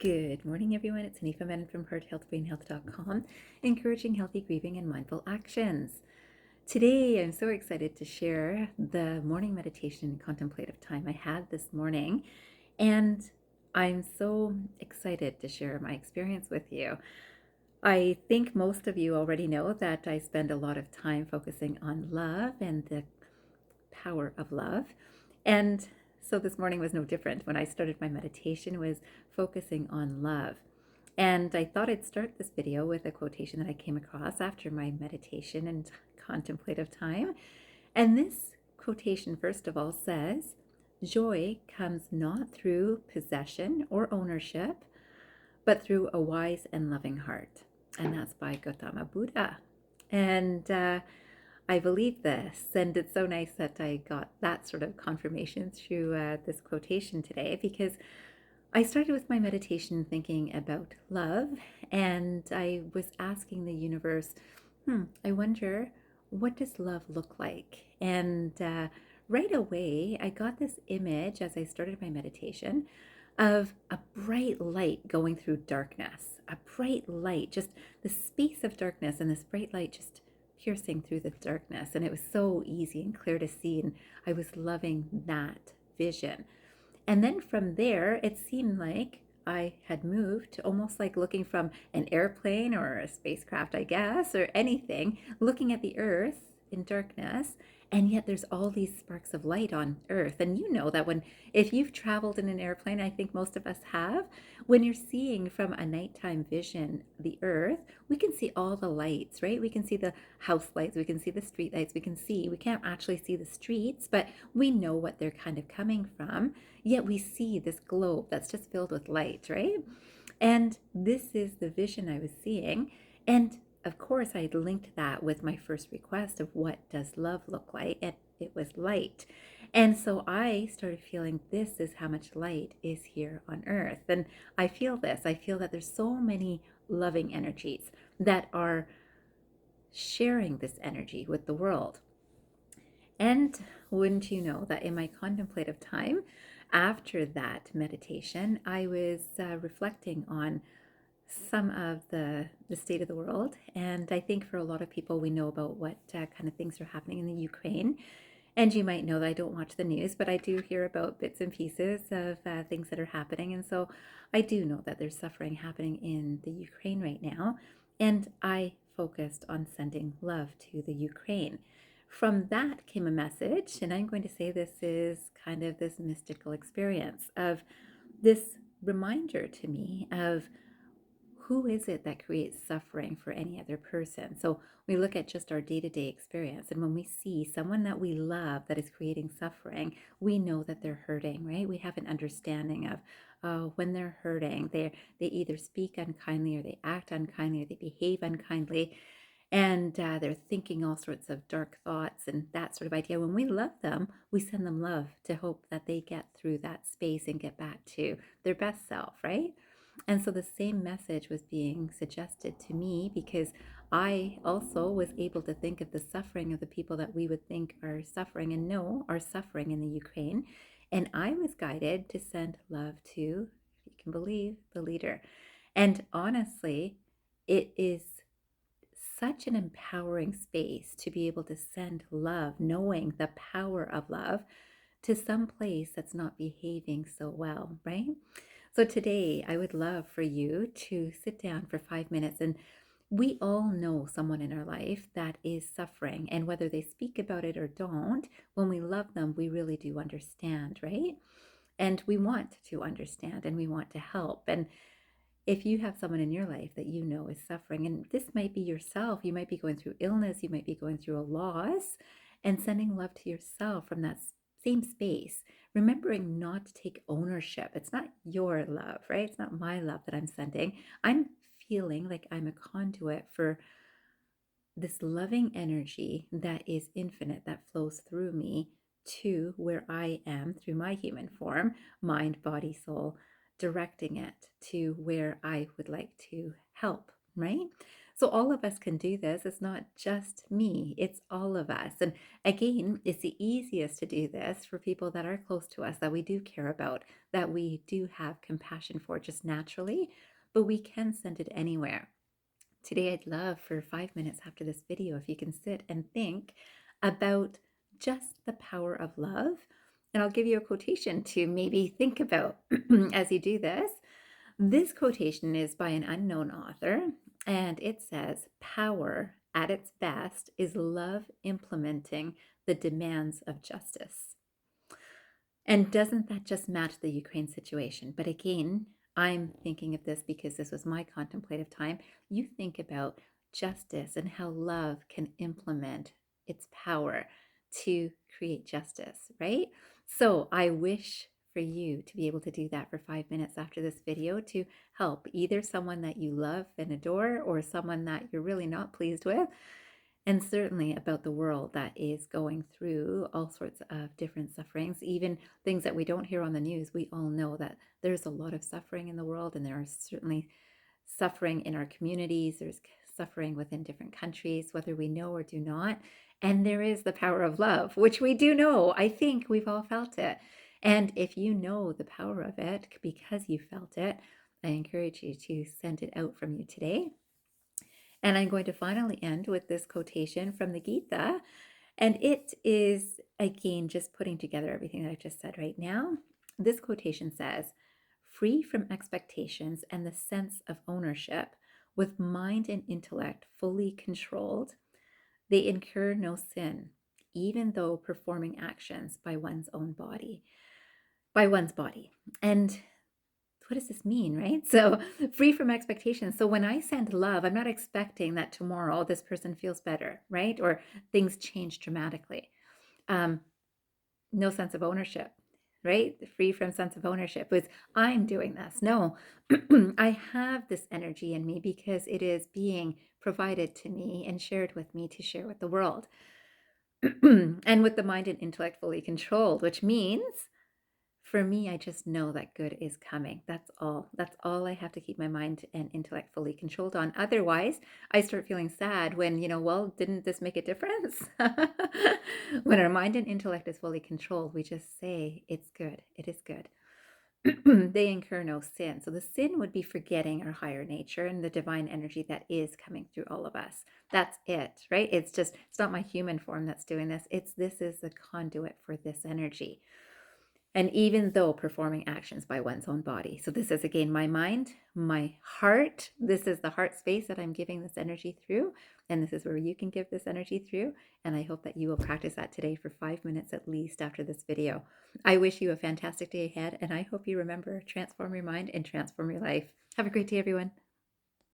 Good morning, everyone. It's Hanifa Menon from hearthealthbrainhealth.com, encouraging healthy grieving and mindful actions. Today, I'm so excited to share the morning meditation and contemplative time I had this morning, and I'm so excited to share my experience with you. I think most of you already know that I spend a lot of time focusing on love and the power of love. And so this morning was no different. When I started my meditation, was focusing on love. And I thought I'd start this video with a quotation that I came across after my meditation and contemplative time. And this quotation, first of all, says, "Joy comes not through possession or ownership, but through a wise and loving heart." And that's by Gautama Buddha. And I believe this, and it's so nice that I got that sort of confirmation through this quotation today, because I started with my meditation thinking about love, and I was asking the universe, I wonder, what does love look like? And right away, I got this image as I started my meditation of a bright light going through darkness, a bright light, just the space of darkness, and this bright light just piercing through the darkness. And it was so easy and clear to see, and I was loving that vision. And then from there, it seemed like I had moved to almost like looking from an airplane or a spacecraft, I guess, or anything, looking at the earth in darkness. And yet there's all these sparks of light on earth. And you know that if you've traveled in an airplane, I think most of us have, when you're seeing from a nighttime vision the earth, we can see all the lights, right? We can see the house lights, we can see the street lights, we can't actually see the streets, but we know what they're kind of coming from. Yet we see this globe that's just filled with light, right? And this is the vision I was seeing. And of course, I had linked that with my first request of what does love look like, and it was light. And so I started feeling this is how much light is here on earth. And I feel this. I feel that there's so many loving energies that are sharing this energy with the world. And wouldn't you know that in my contemplative time, after that meditation, I was reflecting on some of the state of the world. And I think for a lot of people, we know about what kind of things are happening in the Ukraine. And you might know that I don't watch the news, but I do hear about bits and pieces of things that are happening. And so I do know that there's suffering happening in the Ukraine right now. And I focused on sending love to the Ukraine. From that came a message, and I'm going to say this is kind of this mystical experience of this reminder to me of who is it that creates suffering for any other person? So we look at just our day-to-day experience, and when we see someone that we love that is creating suffering, we know that they're hurting, right? We have an understanding of when they're hurting, they either speak unkindly, or they act unkindly, or they behave unkindly, and they're thinking all sorts of dark thoughts and that sort of idea. When we love them, we send them love to hope that they get through that space and get back to their best self, right? And so the same message was being suggested to me, because I also was able to think of the suffering of the people that we would think are suffering and know are suffering in the Ukraine. And I was guided to send love to, if you can believe, the leader. And honestly, it is such an empowering space to be able to send love, knowing the power of love, to some place that's not behaving so well, right? So today, I would love for you to sit down for 5 minutes, and we all know someone in our life that is suffering, and whether they speak about it or don't, when we love them, we really do understand, right? And we want to understand, and we want to help. And if you have someone in your life that you know is suffering, and this might be yourself, you might be going through illness, you might be going through a loss, and sending love to yourself from that same space, remembering not to take ownership. It's not your love, right? It's not my love that I'm sending. I'm feeling like I'm a conduit for this loving energy that is infinite, that flows through me to where I am through my human form, mind, body, soul, directing it to where I would like to help, right? So all of us can do this. It's not just me, it's all of us. And again, it's the easiest to do this for people that are close to us, that we do care about, that we do have compassion for just naturally, but we can send it anywhere. Today, I'd love for 5 minutes after this video if you can sit and think about just the power of love. And I'll give you a quotation to maybe think about as you do this. This quotation is by an unknown author, and it says, "Power at its best is love implementing the demands of justice." And doesn't that just match the Ukraine situation? But again, I'm thinking of this because this was my contemplative time. You think about justice and how love can implement its power to create justice, right? So I wish for you to be able to do that for 5 minutes after this video to help either someone that you love and adore or someone that you're really not pleased with, and certainly about the world that is going through all sorts of different sufferings, even things that we don't hear on the news. We all know that there's a lot of suffering in the world, and there is certainly suffering in our communities. There's suffering within different countries, whether we know or do not. And there is the power of love, which we do know. I think we've all felt it. And if you know the power of it because you felt it, I encourage you to send it out from you today. And I'm going to finally end with this quotation from the Gita. And it is, again, just putting together everything that I've just said right now. This quotation says, "Free from expectations and the sense of ownership, with mind and intellect fully controlled, they incur no sin, even though performing actions by one's body. And what does this mean, right? So free from expectations. So when I send love, I'm not expecting that tomorrow this person feels better, right? Or things change dramatically. No sense of ownership, right? Free from sense of ownership was I'm doing this. No, I have this energy in me because it is being provided to me and shared with me to share with the world. And with the mind and intellect fully controlled, which means for me, I just know that good is coming. That's all. That's all I have to keep my mind and intellect fully controlled on. Otherwise, I start feeling sad when, well, didn't this make a difference? When our mind and intellect is fully controlled, we just say, it's good. It is good. They incur no sin. So the sin would be forgetting our higher nature and the divine energy that is coming through all of us. That's it, right? It's not my human form that's doing this. This is the conduit for this energy. And even though performing actions by one's own body. So this is, again, my mind, my heart. This is the heart space that I'm giving this energy through. And this is where you can give this energy through. And I hope that you will practice that today for 5 minutes at least after this video. I wish you a fantastic day ahead. And I hope you remember, transform your mind and transform your life. Have a great day, everyone.